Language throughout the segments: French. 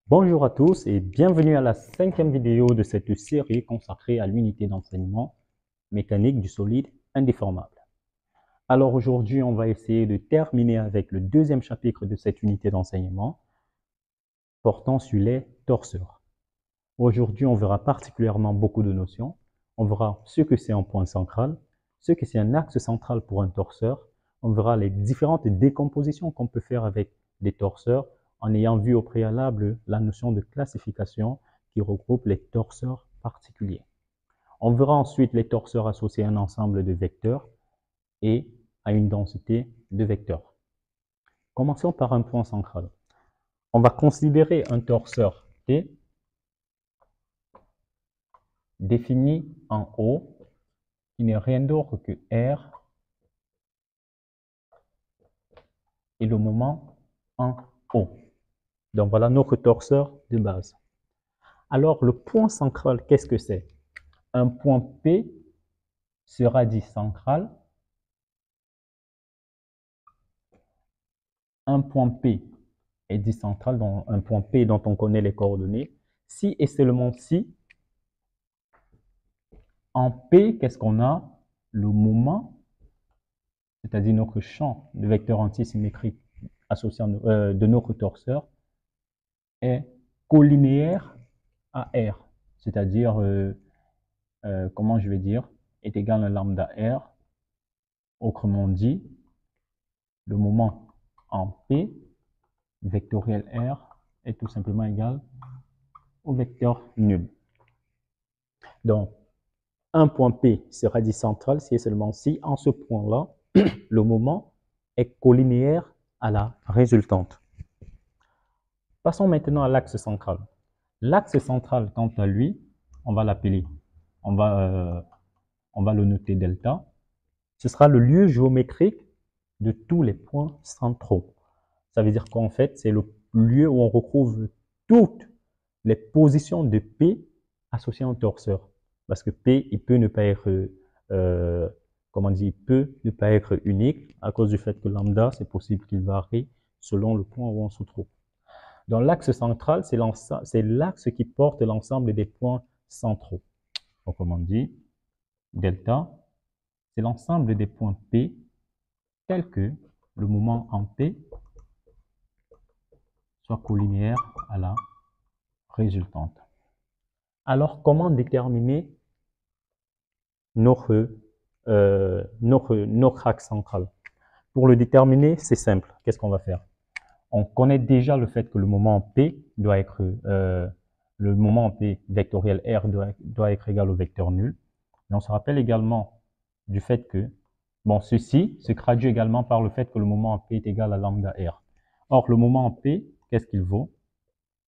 Bonjour à tous et bienvenue à la 5e vidéo de cette série consacrée à l'unité d'enseignement mécanique du solide indéformable. Alors aujourd'hui, on va essayer de terminer avec le deuxième chapitre de cette unité d'enseignement portant sur les torseurs. Aujourd'hui, on verra particulièrement beaucoup de notions. On verra ce que c'est un point central, ce que c'est un axe central pour un torseur. On verra les différentes décompositions qu'on peut faire avec les torseurs en ayant vu au préalable la notion de classification qui regroupe les torseurs particuliers. On verra ensuite les torseurs associés à un ensemble de vecteurs et à une densité de vecteurs. Commençons par un point central. On va considérer un torseur T défini en haut, qui n'est rien d'autre que R et le moment en haut. Donc voilà notre torseur de base. Alors le point central, qu'est-ce que c'est? Un point P sera dit central. Un point P est dit central, donc un point P dont on connaît les coordonnées. Si et seulement si, en P, qu'est-ce qu'on a? Le moment, c'est-à-dire notre champ de vecteurs antisymétriques associé de notre torseur, est collinéaire à R, c'est-à-dire, comment je vais dire, est égal à lambda R. Autrement dit, le moment en P, vectoriel R, est tout simplement égal au vecteur nul. Donc, un point P sera dit central si et seulement si, en ce point-là, le moment est collinéaire à la résultante. Passons maintenant à l'axe central. L'axe central, quant à lui, on va l'appeler, on va le noter delta. Ce sera le lieu géométrique de tous les points centraux. Ça veut dire qu'en fait, c'est le lieu où on retrouve toutes les positions de P associées à un torseur. Parce que P, il peut ne pas être, comment dire, il peut ne pas être unique à cause du fait que lambda, c'est possible qu'il varie selon le point où on se trouve. Donc l'axe central, c'est l'axe qui porte l'ensemble des points centraux. Autrement dit, delta, c'est l'ensemble des points P tels que le moment en P soit collinéaire à la résultante. Alors, comment déterminer notre axe central? Pour le déterminer, c'est simple. Qu'est-ce qu'on va faire? On connaît déjà le fait que le moment P doit être, le moment P vectoriel R doit être égal au vecteur nul. Mais on se rappelle également du fait que, bon, ceci se traduit également par le fait que le moment P est égal à lambda R. Or, le moment P, qu'est-ce qu'il vaut?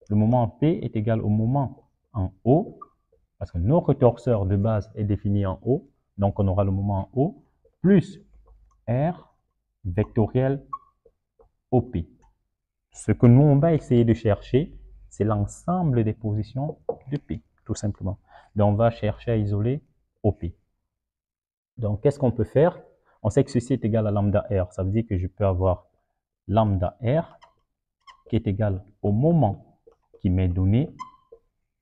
Le moment P est égal au moment en haut, parce que notre torseur de base est défini en haut, donc on aura le moment en haut, plus R vectoriel OP. Ce que nous, on va essayer de chercher, c'est l'ensemble des positions de P, tout simplement. Donc, on va chercher à isoler OP. Donc, qu'est-ce qu'on peut faire? On sait que ceci est égal à lambda R. Ça veut dire que je peux avoir lambda R qui est égal au moment qui m'est donné,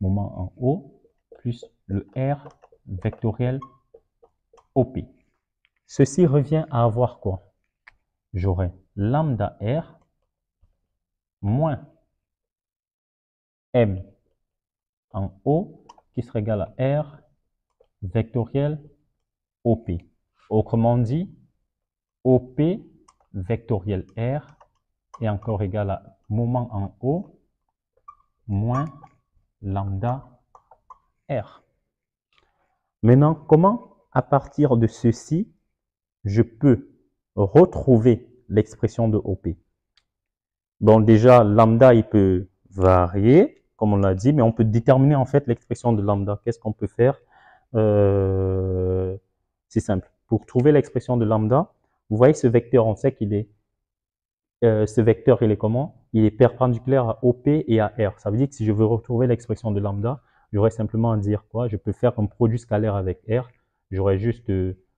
moment en haut, plus le R vectoriel OP. Ceci revient à avoir quoi? J'aurai lambda R moins M en haut qui sera égal à R vectoriel OP. Autrement dit, OP vectoriel R est encore égal à moment en haut moins lambda R. Maintenant, comment, à partir de ceci, je peux retrouver l'expression de OP? Bon, déjà, lambda, il peut varier, comme on l'a dit, mais on peut déterminer en fait l'expression de lambda. Qu'est-ce qu'on peut faire? C'est simple. Pour trouver l'expression de lambda, vous voyez ce vecteur, on sait qu'il est, ce vecteur, il est comment? Il est perpendiculaire à OP et à R. Ça veut dire que si je veux retrouver l'expression de lambda, j'aurais simplement à dire quoi? Je peux faire un produit scalaire avec R. J'aurais juste,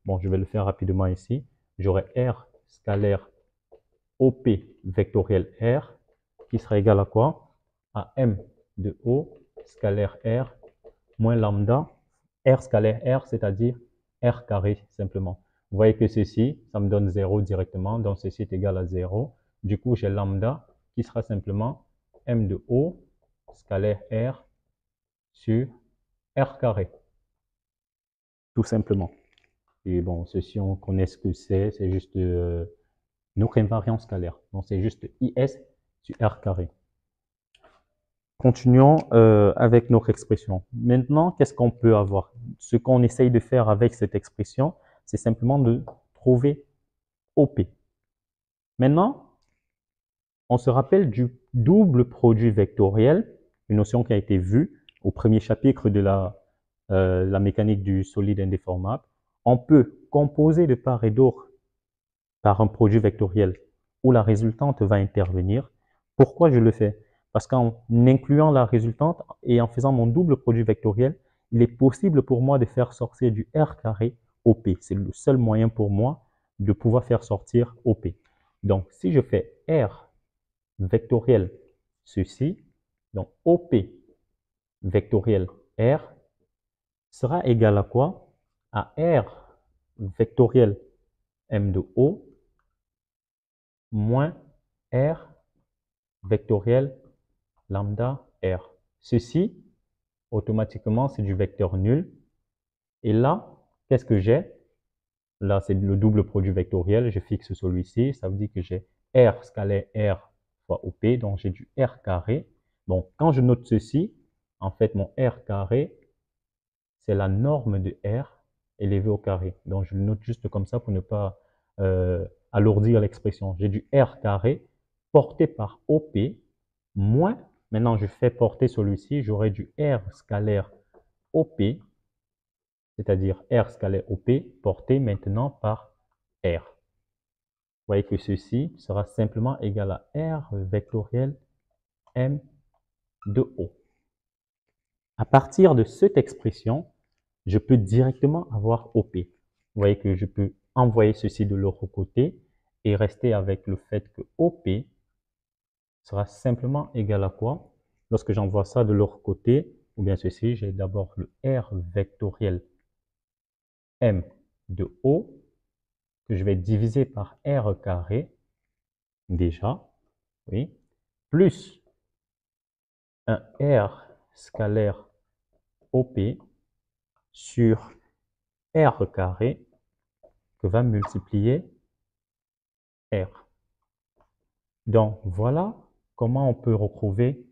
bon, je vais le faire rapidement ici. J'aurais R scalaire OP vectoriel R qui sera égal à quoi? à m de O scalaire R moins lambda R scalaire R, c'est-à-dire R carré simplement. Vous voyez que ceci, ça me donne 0 directement, donc ceci est égal à 0. Du coup, j'ai lambda qui sera simplement m de O scalaire R sur R carré, tout simplement. Et bon, ceci, on connaît ce que c'est juste notre invariance scalaire. Donc, c'est juste IS sur R carré. Continuons avec notre expression. Maintenant, qu'est-ce qu'on peut avoir? Ce qu'on essaye de faire avec cette expression, c'est simplement de trouver OP. Maintenant, on se rappelle du double produit vectoriel, une notion qui a été vue au premier chapitre de la mécanique du solide indéformable. On peut composer de part et d'autre par un produit vectoriel où la résultante va intervenir. Pourquoi je le fais? Parce qu'en incluant la résultante et en faisant mon double produit vectoriel, il est possible pour moi de faire sortir du R carré au P. C'est le seul moyen pour moi de pouvoir faire sortir au P. Donc, si je fais R vectoriel ceci, donc OP vectoriel R sera égal à quoi? À R vectoriel M de O moins R vectoriel lambda R. Ceci, automatiquement, c'est du vecteur nul. Et là, qu'est-ce que j'ai? Là, c'est le double produit vectoriel. Je fixe celui-ci. Ça veut dire que j'ai R scalaire R fois OP. Donc, j'ai du R carré. Bon, quand je note ceci, en fait, mon R carré, c'est la norme de R élevé au carré. Donc, je le note juste comme ça pour ne pas alourdir l'expression. J'ai du R carré porté par OP moins, maintenant je fais porter celui-ci, j'aurai du R scalaire OP, c'est-à-dire R scalaire OP porté maintenant par R. Vous voyez que ceci sera simplement égal à R vectoriel M de O. À partir de cette expression, je peux directement avoir OP. Vous voyez que je peux envoyer ceci de l'autre côté et rester avec le fait que OP sera simplement égal à quoi? Lorsque j'envoie ça de l'autre côté, ou bien ceci, j'ai d'abord le R vectoriel M de O que je vais diviser par R carré, déjà, oui, plus un R scalaire OP sur R carré que va multiplier R. Donc, voilà comment on peut retrouver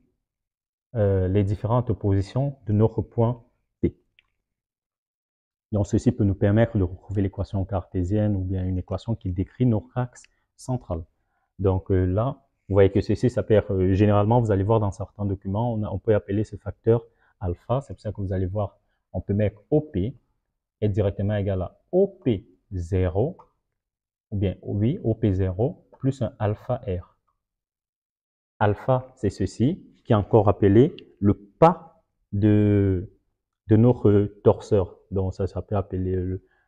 les différentes positions de notre point P. Donc, ceci peut nous permettre de retrouver l'équation cartésienne ou bien une équation qui décrit notre axe central. Donc là, vous voyez que ceci, ça peut être, généralement, vous allez voir dans certains documents, on peut appeler ce facteur alpha. C'est pour ça que vous allez voir, on peut mettre OP est directement égal à OP0, ou bien oui, OP0 plus un alpha R. Alpha, c'est ceci, qui est encore appelé le pas de notre torseur. Donc ça peut appeler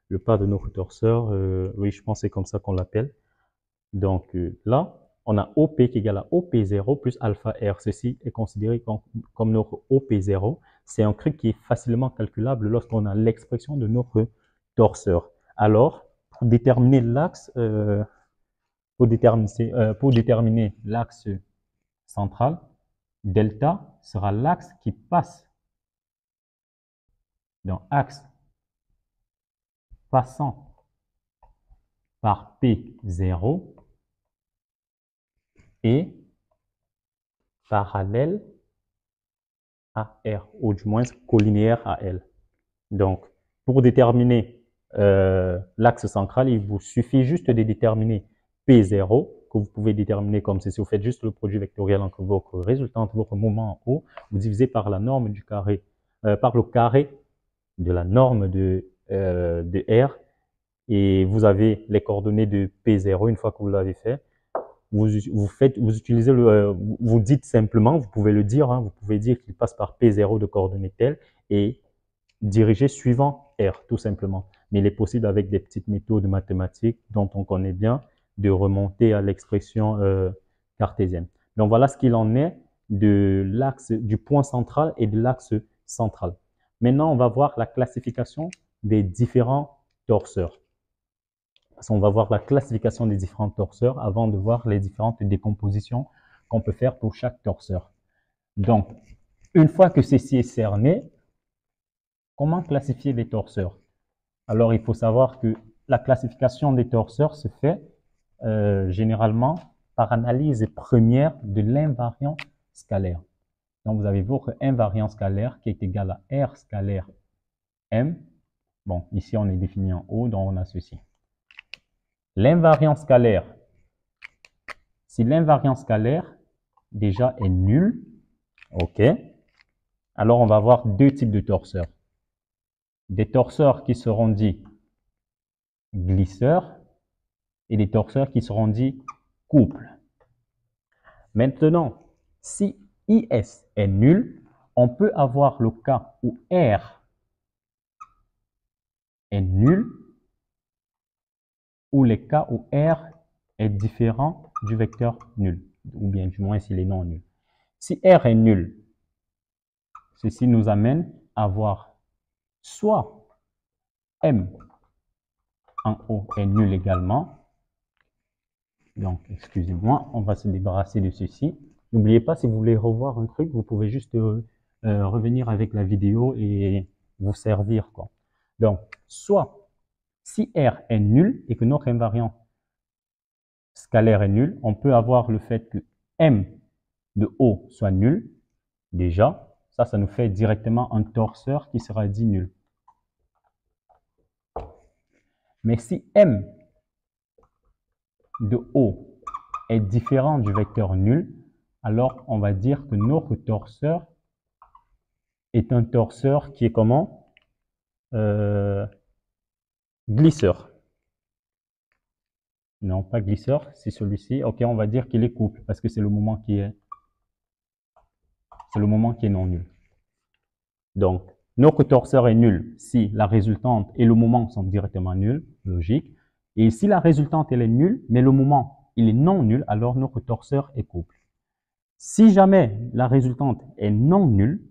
le pas de notre torseur. Oui, je pense que c'est comme ça qu'on l'appelle. Donc là, on a OP qui est égal à OP0 plus alpha R. Ceci est considéré comme notre OP0. C'est un truc qui est facilement calculable lorsqu'on a l'expression de notre torseur. Alors, pour déterminer l'axe, pour déterminer l'axe central, delta sera l'axe qui passe dans axe passant par P0 et parallèle à R, ou du moins collinéaire à L. Donc, pour déterminer l'axe central, il vous suffit juste de déterminer P0, que vous pouvez déterminer comme ceci. Vous faites juste le produit vectoriel entre votre résultante, votre moment en haut, vous divisez par la norme du carré, par le carré de la norme de R, et vous avez les coordonnées de P0 une fois que vous l'avez fait. Vous utilisez vous dites simplement, vous pouvez le dire, hein, vous pouvez dire qu'il passe par P0 de coordonnées telles et diriger suivant R, tout simplement. Mais il est possible avec des petites méthodes mathématiques dont on connaît bien de remonter à l'expression cartésienne. Donc voilà ce qu'il en est de l'axe du point central et de l'axe central. Maintenant, on va voir la classification des différents torseurs. On va voir la classification des différents torseurs avant de voir les différentes décompositions qu'on peut faire pour chaque torseur. Donc, une fois que ceci est cerné, comment classifier les torseurs? Alors, il faut savoir que la classification des torseurs se fait généralement par analyse première de l'invariant scalaire. Donc, vous avez votre invariant scalaire qui est égal à R scalaire M. Bon, ici, on est défini en haut, donc on a ceci. L'invariant scalaire, si l'invariant scalaire déjà est nul, ok, alors on va avoir deux types de torseurs. Des torseurs qui seront dits glisseurs et des torseurs qui seront dits couples. Maintenant, si IS est nul, on peut avoir le cas où R est nul ou les cas où R est différent du vecteur nul, ou bien du moins s'il est non nul. Si R est nul, ceci nous amène à voir soit M en haut est nul également. Donc, excusez-moi, on va se débarrasser de ceci. N'oubliez pas, si vous voulez revoir un truc, vous pouvez juste revenir avec la vidéo et vous servir, quoi. Donc, soit si R est nul et que notre invariant scalaire est nul, on peut avoir le fait que M de haut soit nul. Déjà, ça nous fait directement un torseur qui sera dit nul. Mais si M de haut est différent du vecteur nul, alors on va dire que notre torseur est un torseur qui est comment? Glisseur. Non, pas glisseur, c'est celui-ci. Ok, on va dire qu'il est couple parce que c'est le moment qui est non nul. Donc, notre torseur est nul si la résultante et le moment sont directement nuls, logique. Et si la résultante elle est nulle, mais le moment il est non nul, alors notre torseur est couple. Si jamais la résultante est non nulle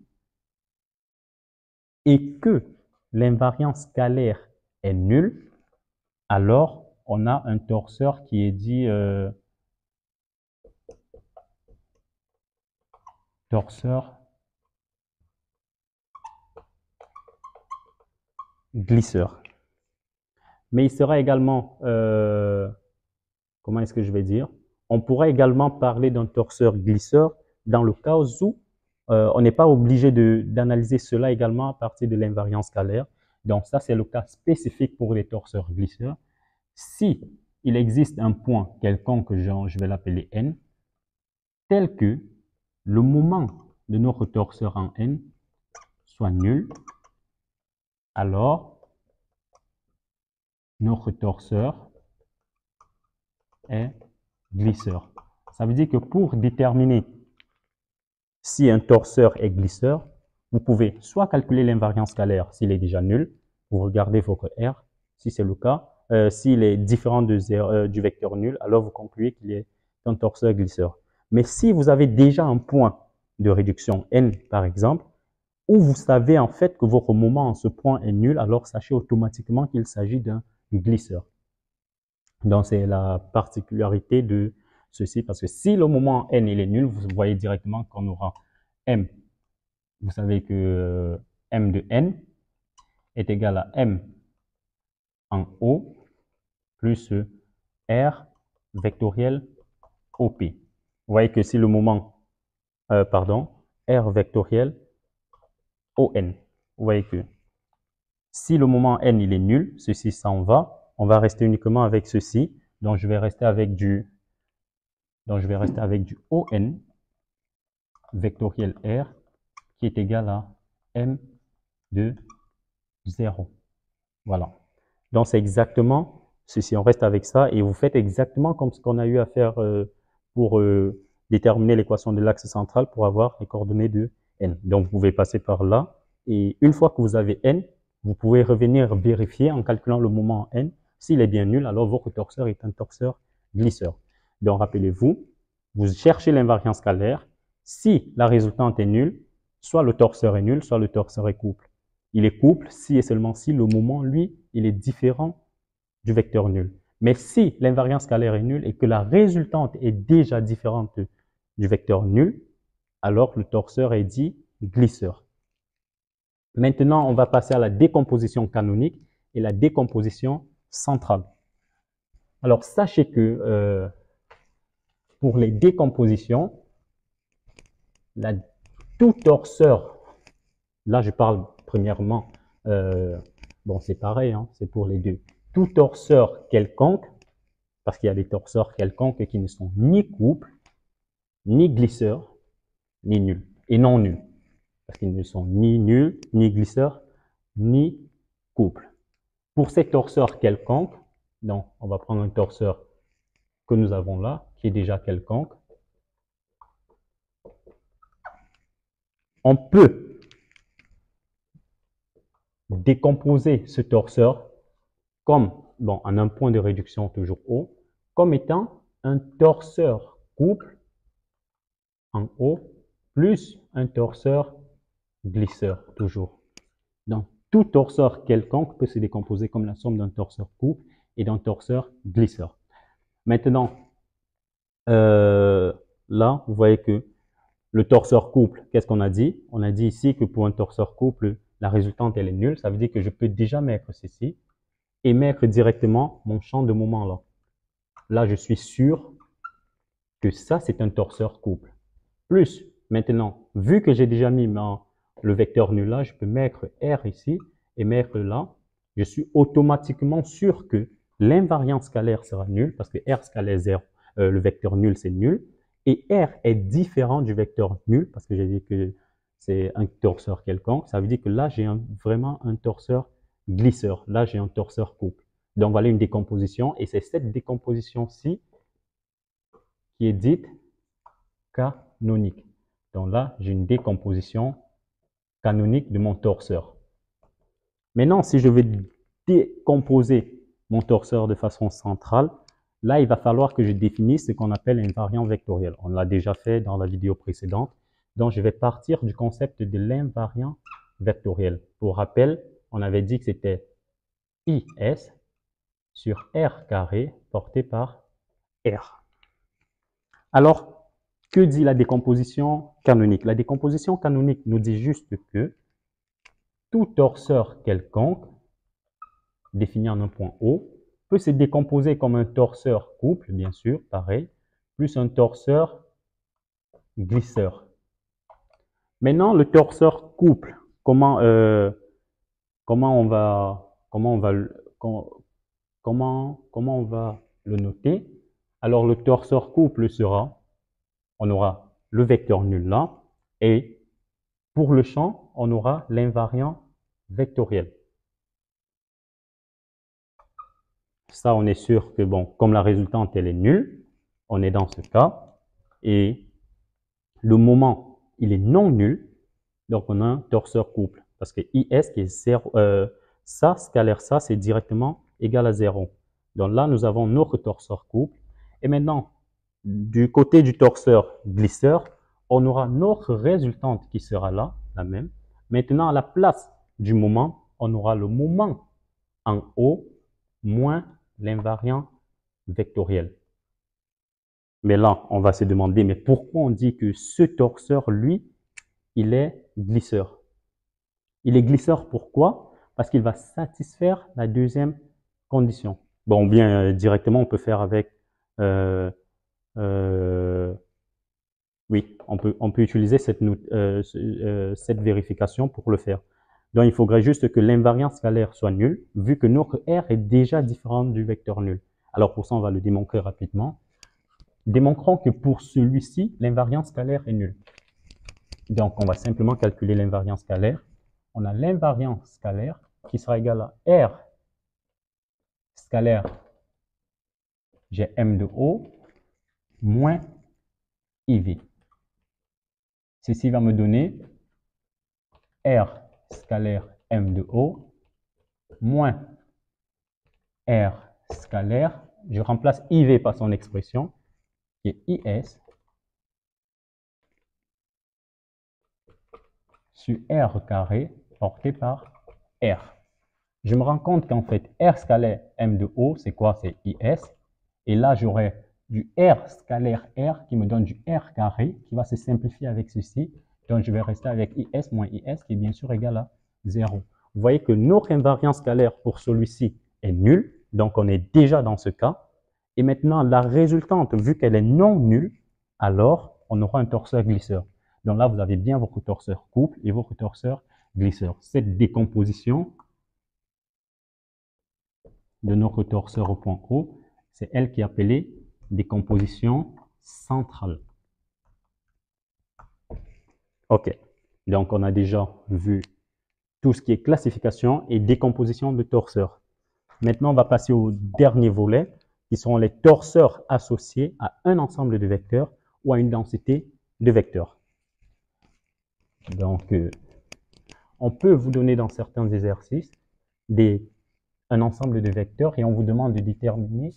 et que l'invariant scalaire est nul, alors on a un torseur qui est dit torseur glisseur. Mais il sera également, comment est-ce que je vais dire? On pourrait également parler d'un torseur glisseur dans le cas où on n'est pas obligé d'analyser cela également à partir de l'invariant scalaire. Donc ça, c'est le cas spécifique pour les torseurs glisseurs. Si il existe un point quelconque, genre, je vais l'appeler N, tel que le moment de notre torseur en N soit nul, alors notre torseur est glisseur. Ça veut dire que pour déterminer si un torseur est glisseur, vous pouvez soit calculer l'invariant scalaire s'il est déjà nul, vous regardez votre R, si c'est le cas, s'il est différent du vecteur nul, alors vous concluez qu'il est un torseur glisseur. Mais si vous avez déjà un point de réduction N, par exemple, où vous savez en fait que votre moment en ce point est nul, alors sachez automatiquement qu'il s'agit d'un glisseur. Donc, c'est la particularité de ceci, parce que si le moment N il est nul, vous voyez directement qu'on aura M. Vous savez que M de N est égal à M en O plus R vectoriel OP. Vous voyez que si le moment, R vectoriel ON, vous voyez que si le moment N il est nul, ceci s'en va, on va rester uniquement avec ceci. Donc, je vais rester avec du ON vectoriel R qui est égal à M de 0. Voilà. Donc, c'est exactement ceci. On reste avec ça et vous faites exactement comme ce qu'on a eu à faire pour déterminer l'équation de l'axe central pour avoir les coordonnées de N. Donc, vous pouvez passer par là et une fois que vous avez N, vous pouvez revenir vérifier en calculant le moment N. S'il est bien nul, alors votre torseur est un torseur glisseur. Donc, rappelez-vous, vous cherchez l'invariant scalaire Si la résultante est nulle, soit le torseur est nul, soit le torseur est couple. Il est couple si et seulement si le moment, lui, il est différent du vecteur nul. Mais si l'invariance scalaire est nulle et que la résultante est déjà différente du vecteur nul, alors le torseur est dit glisseur. Maintenant, on va passer à la décomposition canonique et la décomposition centrale. Alors, sachez que pour les décompositions, tout torseur, là je parle premièrement, bon c'est pareil, hein, c'est pour les deux, tout torseur quelconque, parce qu'il y a des torseurs quelconques qui ne sont ni couples, ni glisseurs, ni nuls, et non nuls, parce qu'ils ne sont ni nuls, ni glisseurs, ni couples. Pour ces torseurs quelconques, donc on va prendre un torseur que nous avons là, qui est déjà quelconque, on peut décomposer ce torseur comme, bon, en un point de réduction toujours haut, comme étant un torseur couple en haut plus un torseur glisseur toujours. Donc, tout torseur quelconque peut se décomposer comme la somme d'un torseur couple et d'un torseur glisseur. Maintenant, là, vous voyez que le torseur couple, qu'est-ce qu'on a dit? On a dit ici que pour un torseur couple, la résultante, elle est nulle. Ça veut dire que je peux déjà mettre ceci et mettre directement mon champ de moment là. Là, je suis sûr que ça, c'est un torseur couple. Plus, maintenant, vu que j'ai déjà mis le vecteur nul là, je peux mettre R ici et mettre là. Je suis automatiquement sûr que l'invariance scalaire sera nulle parce que R scalaire 0, le vecteur nul, c'est nul. Et R est différent du vecteur nul parce que j'ai dit que c'est un torseur quelconque. Ça veut dire que là, j'ai vraiment un torseur glisseur. Là, j'ai un torseur couple. Donc, voilà une décomposition. Et c'est cette décomposition-ci qui est dite canonique. Donc là, j'ai une décomposition canonique de mon torseur. Maintenant, si je veux décomposer mon torseur de façon centrale, là, il va falloir que je définisse ce qu'on appelle invariant vectoriel. On l'a déjà fait dans la vidéo précédente. Donc, je vais partir du concept de l'invariant vectoriel. Pour rappel, on avait dit que c'était IS sur R carré porté par R. Alors, que dit la décomposition canonique? La décomposition canonique nous dit juste que tout torseur quelconque, défini en un point O, peut se décomposer comme un torseur couple, bien sûr, pareil, plus un torseur glisseur. Maintenant, le torseur couple, comment on va le noter? Alors, le torseur couple sera, on aura le vecteur nul là, et pour le champ, on aura l'invariant vectoriel. Ça, on est sûr que, bon, comme la résultante, elle est nulle, on est dans ce cas, et le moment, il est non nul, donc on a un torseur couple, parce que IS qui est 0, ça, scalaire ça, c'est directement égal à 0. Donc là, nous avons notre torseur couple, et maintenant, du côté du torseur glisseur, on aura notre résultante qui sera là, la même. Maintenant, à la place du moment, on aura le moment en haut moins l'invariant vectoriel. Mais là, on va se demander, mais pourquoi on dit que ce torseur, lui, il est glisseur? Il est glisseur pourquoi? Parce qu'il va satisfaire la deuxième condition. Bon, bien directement, on peut faire avec... oui, on peut utiliser cette vérification pour le faire. Donc, il faudrait juste que l'invariance scalaire soit nulle, vu que notre R est déjà différente du vecteur nul. Alors, pour ça, on va le démontrer rapidement. Démontrons que pour celui-ci, l'invariance scalaire est nulle. Donc, on va simplement calculer l'invariance scalaire. On a l'invariance scalaire qui sera égale à R scalaire, j'ai M de O, moins IV. Ceci va me donner R scalaire M de O, moins R scalaire, je remplace IV par son expression, qui est IS sur R carré porté par R. Je me rends compte qu'en fait, R scalaire M de O, c'est quoi? C'est IS. Et là, j'aurai du R scalaire R qui me donne du R carré qui va se simplifier avec ceci. Donc, je vais rester avec IS moins IS qui est bien sûr égal à 0. Vous voyez que notre invariance scalaire pour celui-ci est nulle. Donc, on est déjà dans ce cas. Et maintenant, la résultante, vu qu'elle est non nulle, alors on aura un torseur glisseur. Donc là, vous avez bien votre torseur couple et votre torseur glisseur. Cette décomposition de notre torseur au point O, c'est elle qui est appelée décomposition centrale. OK. Donc, on a déjà vu tout ce qui est classification et décomposition de torseurs. Maintenant, on va passer au dernier volet, qui sont les torseurs associés à un ensemble de vecteurs ou à une densité de vecteurs. Donc, on peut vous donner dans certains exercices un ensemble de vecteurs et on vous demande de déterminer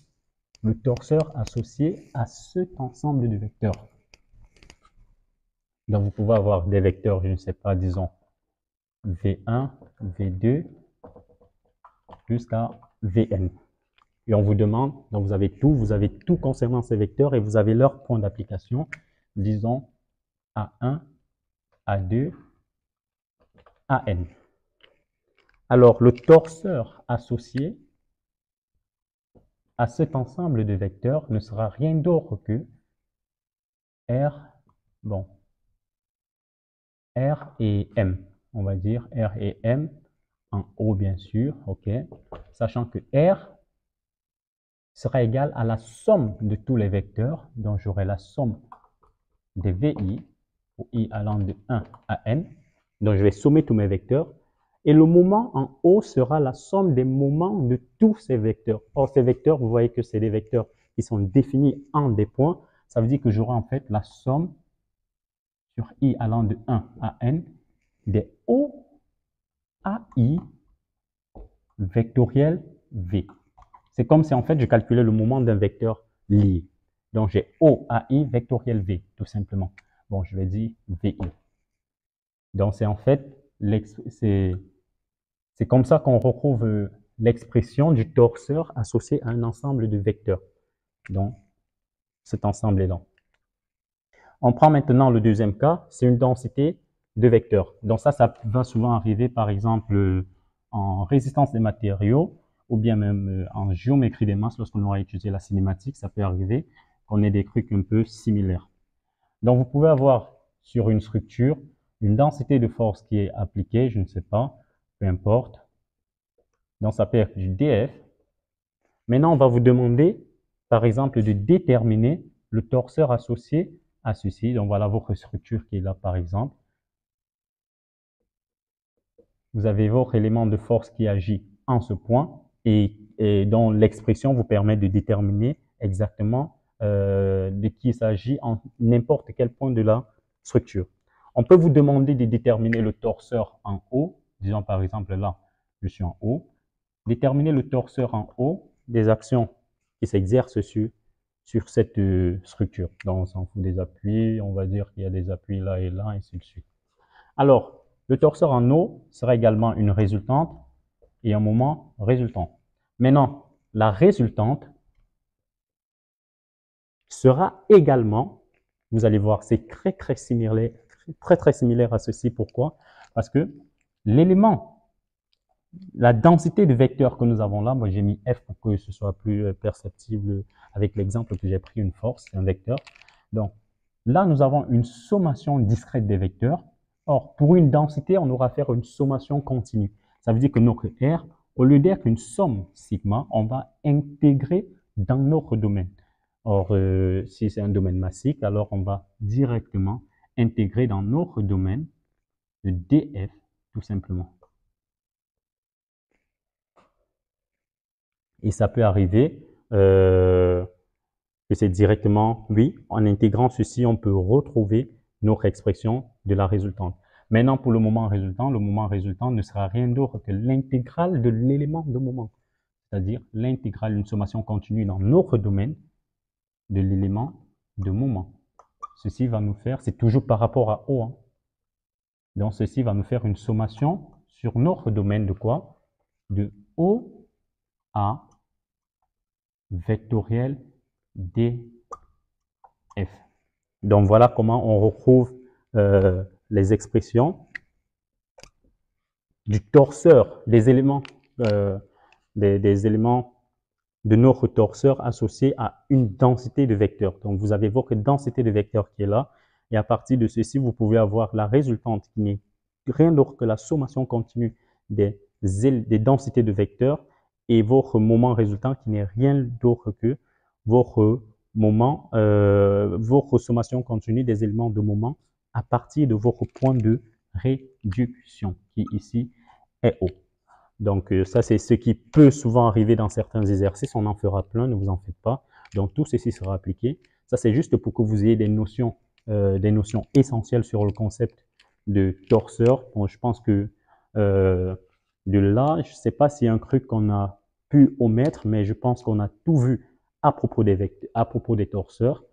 le torseur associé à cet ensemble de vecteurs. Donc, vous pouvez avoir des vecteurs, je ne sais pas, disons V1, V2, jusqu'à Vn. Et on vous demande, donc vous avez tout concernant ces vecteurs et vous avez leur point d'application, disons A1, A2, AN. Alors, le torseur associé à cet ensemble de vecteurs ne sera rien d'autre que R, bon, R et M. On va dire R et M en haut, bien sûr, ok. Sachant que R sera égal à la somme de tous les vecteurs. Donc, j'aurai la somme des VI, pour I allant de 1 à N. Donc, je vais sommer tous mes vecteurs. Et le moment en haut sera la somme des moments de tous ces vecteurs. Or, ces vecteurs, vous voyez que c'est des vecteurs qui sont définis en des points. Ça veut dire que j'aurai en fait la somme sur I allant de 1 à N des O à I vectoriel V. C'est comme si en fait je calculais le moment d'un vecteur lié. Donc j'ai O à I vectoriel V, tout simplement. Bon, je vais dire VI. Donc c'est en fait, c'est comme ça qu'on retrouve l'expression du torseur associé à un ensemble de vecteurs. Donc cet ensemble est là. On prend maintenant le deuxième cas, c'est une densité de vecteurs. Donc ça va souvent arriver par exemple en résistance des matériaux ou bien même en géométrie des masses lorsqu'on aura étudié la cinématique, ça peut arriver qu'on ait des trucs un peu similaires. Donc vous pouvez avoir sur une structure une densité de force qui est appliquée, je ne sais pas, peu importe. Donc ça peut être du dF. Maintenant on va vous demander par exemple de déterminer le torseur associé à ceci. Donc voilà votre structure qui est là par exemple. Vous avez votre élément de force qui agit en ce point et dont l'expression vous permet de déterminer exactement de qui il s'agit en n'importe quel point de la structure. On peut vous demander de déterminer le torseur en haut. Disons par exemple là, je suis en haut. Déterminer le torseur en haut des actions qui s'exercent sur cette structure. Donc on s'en fout des appuis, on va dire qu'il y a des appuis là et là, et ainsi de suite. Alors, le torseur en eau sera également une résultante et un moment résultant. Maintenant, la résultante sera également, vous allez voir, c'est très similaire à ceci. Pourquoi? Parce que l'élément, la densité de vecteurs que nous avons là, moi j'ai mis F pour que ce soit plus perceptible avec l'exemple que j'ai pris, une force, un vecteur. Donc là, nous avons une sommation discrète des vecteurs. Or, pour une densité, on aura à faire une sommation continue. Ça veut dire que notre R, au lieu d'être une somme sigma, on va intégrer dans notre domaine. Or, si c'est un domaine massique, alors on va directement intégrer dans notre domaine le dF, tout simplement. Et ça peut arriver que c'est directement, oui, en intégrant ceci, on peut retrouver notre expression de la résultante. Maintenant, pour le moment résultant ne sera rien d'autre que l'intégrale de l'élément de moment, c'est-à-dire l'intégrale d'une sommation continue dans notre domaine de l'élément de moment. Ceci va nous faire, c'est toujours par rapport à O, hein. Donc, ceci va nous faire une sommation sur notre domaine de quoi? De O à vectoriel DF. Donc, voilà comment on retrouve les expressions du torseur, des éléments de notre torseur associés à une densité de vecteurs. Donc, vous avez votre densité de vecteurs qui est là. Et à partir de ceci, vous pouvez avoir la résultante qui n'est rien d'autre que la sommation continue des densités de vecteurs et votre moment résultant qui n'est rien d'autre que votre votre sommation continue des éléments de moment à partir de votre point de réduction qui ici est O. Donc, ça, c'est ce qui peut souvent arriver dans certains exercices. On en fera plein, ne vous en faites pas. Donc, tout ceci sera appliqué. Ça, c'est juste pour que vous ayez des notions essentielles sur le concept de torseur. Bon, je pense que de là, je ne sais pas s'il y a un truc qu'on a pu omettre, mais je pense qu'on a tout vu à propos des torseurs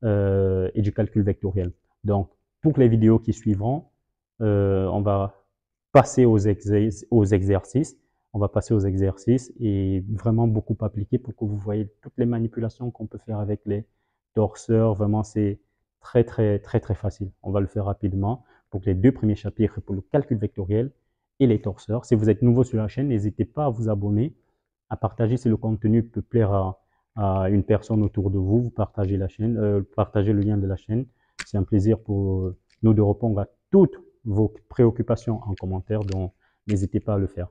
et du calcul vectoriel. Donc, pour les vidéos qui suivront, on va passer aux exercices. On va passer aux exercices et vraiment beaucoup appliquer pour que vous voyez toutes les manipulations qu'on peut faire avec les torseurs. Vraiment, c'est très facile. On va le faire rapidement pour les deux premiers chapitres pour le calcul vectoriel et les torseurs. Si vous êtes nouveau sur la chaîne, n'hésitez pas à vous abonner, à partager si le contenu peut plaire à une personne autour de vous. Vous partagez la chaîne, partagez le lien de la chaîne. C'est un plaisir pour nous de répondre à toutes vos préoccupations en commentaire, donc n'hésitez pas à le faire.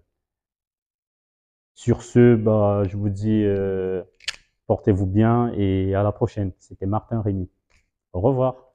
Sur ce, bah, je vous dis portez-vous bien et à la prochaine. C'était Martin Rémy. Au revoir.